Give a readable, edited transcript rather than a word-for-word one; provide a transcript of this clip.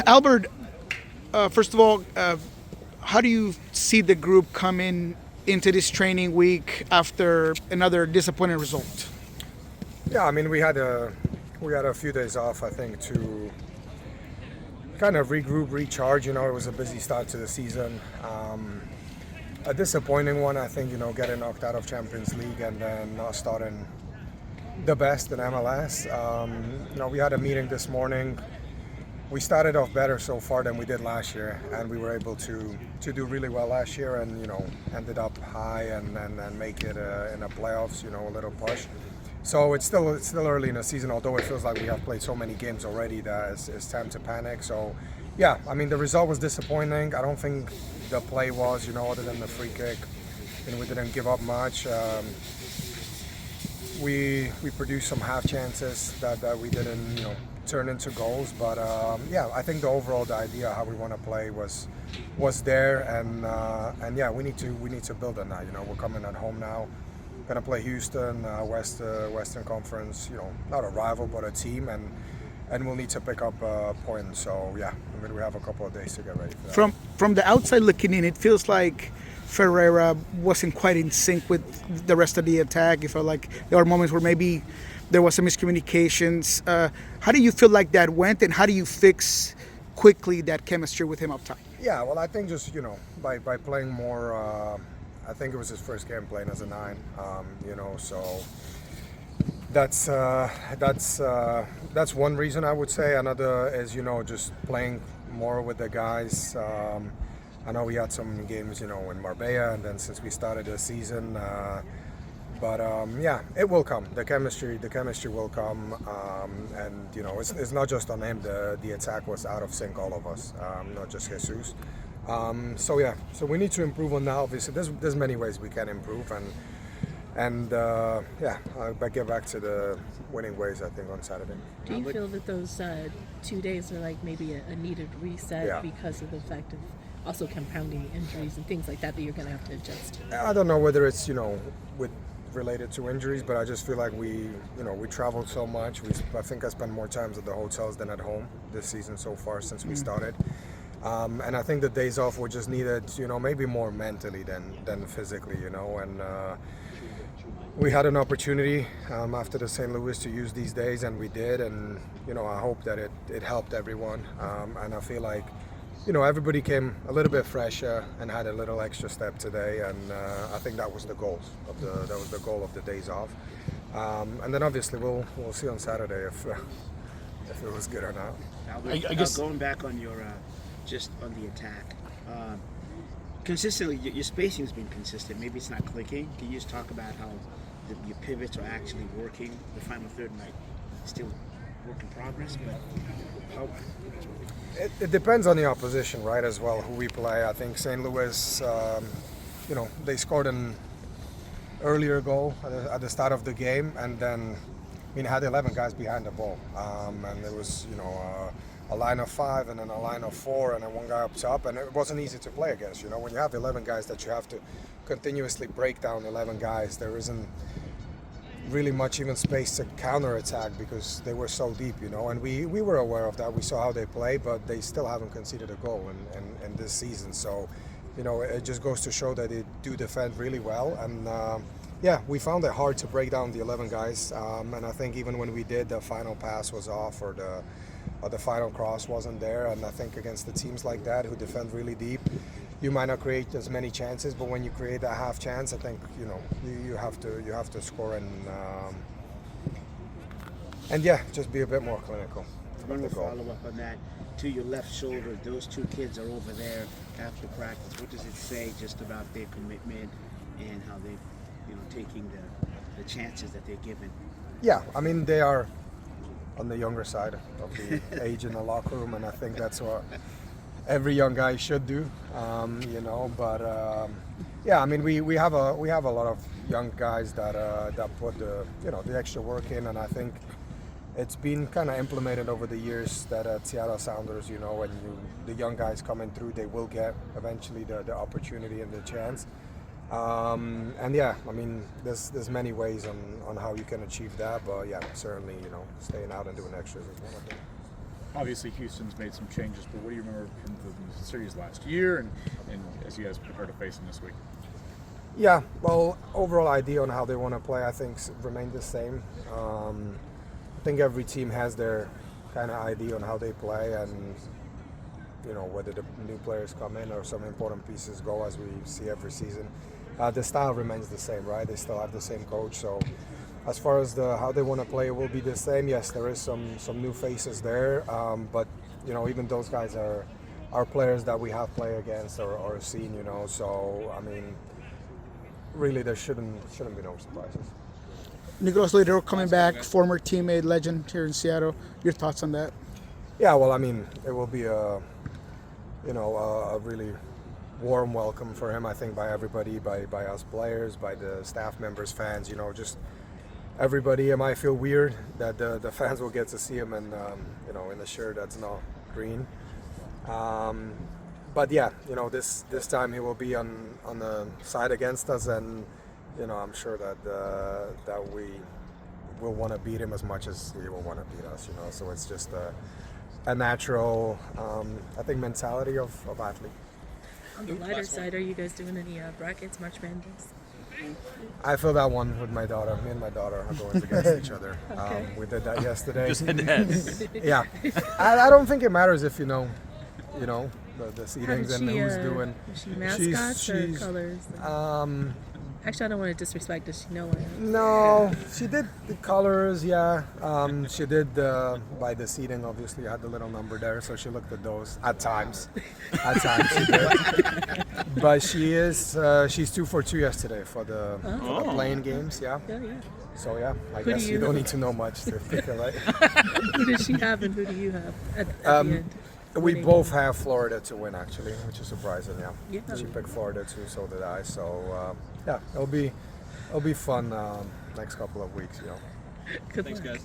Albert, first of all, how do you see the group coming into this training week after another disappointing result? Yeah, I mean we had a few days off, I think, to kind of regroup, recharge. It was a busy start to the season. A disappointing one, I think. Getting knocked out of Champions League and then not starting the best in MLS. We had a meeting this morning. We started off better so far than we did last year, and we were able to do really well last year, and ended up high and make it in the playoffs. A little push. So it's still early in the season, although it feels like we have played so many games already that it's time to panic. So, yeah, I mean the result was disappointing. I don't think the play was, other than the free kick, we didn't give up much. We produced some half chances that we didn't turn into goals, but yeah, I think the idea how we want to play was there, and yeah, we need to build on that. We're coming at home now. Gonna play Houston, Western Conference. Not a rival, but a team, and we'll need to pick up points. So yeah, we have a couple of days to get ready for that. From the outside looking in, it feels like Ferreira wasn't quite in sync with the rest of the attack. It felt like there were moments where maybe there was some miscommunications. How do you feel like that went, and how do you fix quickly that chemistry with him up top? Yeah, well, I think just by playing more. I think it was his first game playing as a 9. So that's one reason I would say. Another is just playing more with the guys. I know we had some games in Marbella, and then since we started the season. But yeah, it will come. The chemistry will come, and it's not just on him. The attack was out of sync, all of us, not just Jesus. So yeah, so we need to improve on that. Obviously, there's many ways we can improve, and yeah, I'll get back to the winning ways, I think, on Saturday. Do you feel that those 2 days are like maybe a needed reset Yeah. because of the fact of also compounding injuries and things like that you're going to have to adjust to? I don't know whether it's with related to injuries, but I just feel like we traveled so much. I think I spent more times at the hotels than at home this season so far since we started. And I think the days off were just needed, maybe more mentally than physically, and we had an opportunity after the St. Louis to use these days, and we did, and I hope that it helped everyone, and I feel like everybody came a little bit fresher and had a little extra step today, and I think that was the goal of the days off, and then obviously we'll see on Saturday if it was good or not. Albert, I guess going back on your just on the attack, consistently your spacing has been consistent. Maybe it's not clicking. Can you just talk about how your pivots are actually working? The final third might still work in progress, but how? It depends on the opposition, right, as well, who we play. I think St. Louis, they scored an earlier goal at the start of the game, and then had 11 guys behind the ball, and it was a line of 5 and then a line of 4 and then one guy up top, and it wasn't easy to play against. When you have 11 guys that you have to continuously break down 11 guys, there isn't really much even space to counter-attack because they were so deep, and we were aware of that. We saw how they play, but they still haven't conceded a goal in this season. So, it just goes to show that they do defend really well, and yeah, we found it hard to break down the 11 guys, and I think even when we did, the final pass was off, or the final cross wasn't there, and I think against the teams like that who defend really deep, you might not create as many chances, but when you create that half chance, I think you have to score, and yeah, just be a bit more clinical. One more follow-up on that. To your left shoulder, those 2 kids are over there after practice. What does it say just about their commitment and how they, taking the chances that they're given? Yeah, I mean they are on the younger side of the age in the locker room, and I think that's what every young guy should do, But yeah, I mean we have a lot of young guys that put the extra work in, and I think it's been kind of implemented over the years that at Seattle Sounders, when the young guys coming through, they will get eventually the opportunity and the chance. And yeah, I mean, there's many ways on how you can achieve that, but yeah, certainly, staying out and doing extras is one of them. Obviously, Houston's made some changes, but what do you remember from the series last year and as you guys prepare to face them this week? Yeah, well, overall idea on how they want to play, I think, remained the same. I think every team has their kind of idea on how they play, and whether the new players come in or some important pieces go, as we see every season. The style remains the same, right? They still have the same coach, so as far as how they want to play, it will be the same. Yes, there is some new faces there, but even those guys are players that we have played against or seen. So I mean, really, there shouldn't be no surprises. Nicolas Lodeiro coming back, former teammate, legend here in Seattle. Your thoughts on that? Yeah, well, I mean, it will be a really warm welcome for him, I think, by everybody, by us players, by the staff members, fans, just everybody. It might feel weird that the fans will get to see him in a shirt that's not green. But yeah, this time he will be on the side against us, and I'm sure that we will want to beat him as much as he will want to beat us. So it's just a natural, I think, mentality of athlete. On the lighter side, are you guys doing any brackets, March Madness? I feel that one with my daughter. Me and my daughter are going against each other. Okay. We did that yesterday. Just head to head. Yeah, I don't think it matters if the seedings How and did she, who's doing. is she mascots or she's- colors? Actually, I don't want to disrespect. Does she know it? No, she did the colors, yeah. She did by the seating, obviously, had the little number there, so she looked at those at times. At times she did. But she's 2 for 2 yesterday for the playing games, yeah. Yeah, yeah. So yeah, I Who do guess you you- don't need to know much to pick it, right? Who does she have and who do you have at the end? We Winning. both have Florida to win, actually, which is surprising, yeah. Yeah. She picked Florida too, so did I. So yeah, it'll be fun next couple of weeks, Good luck.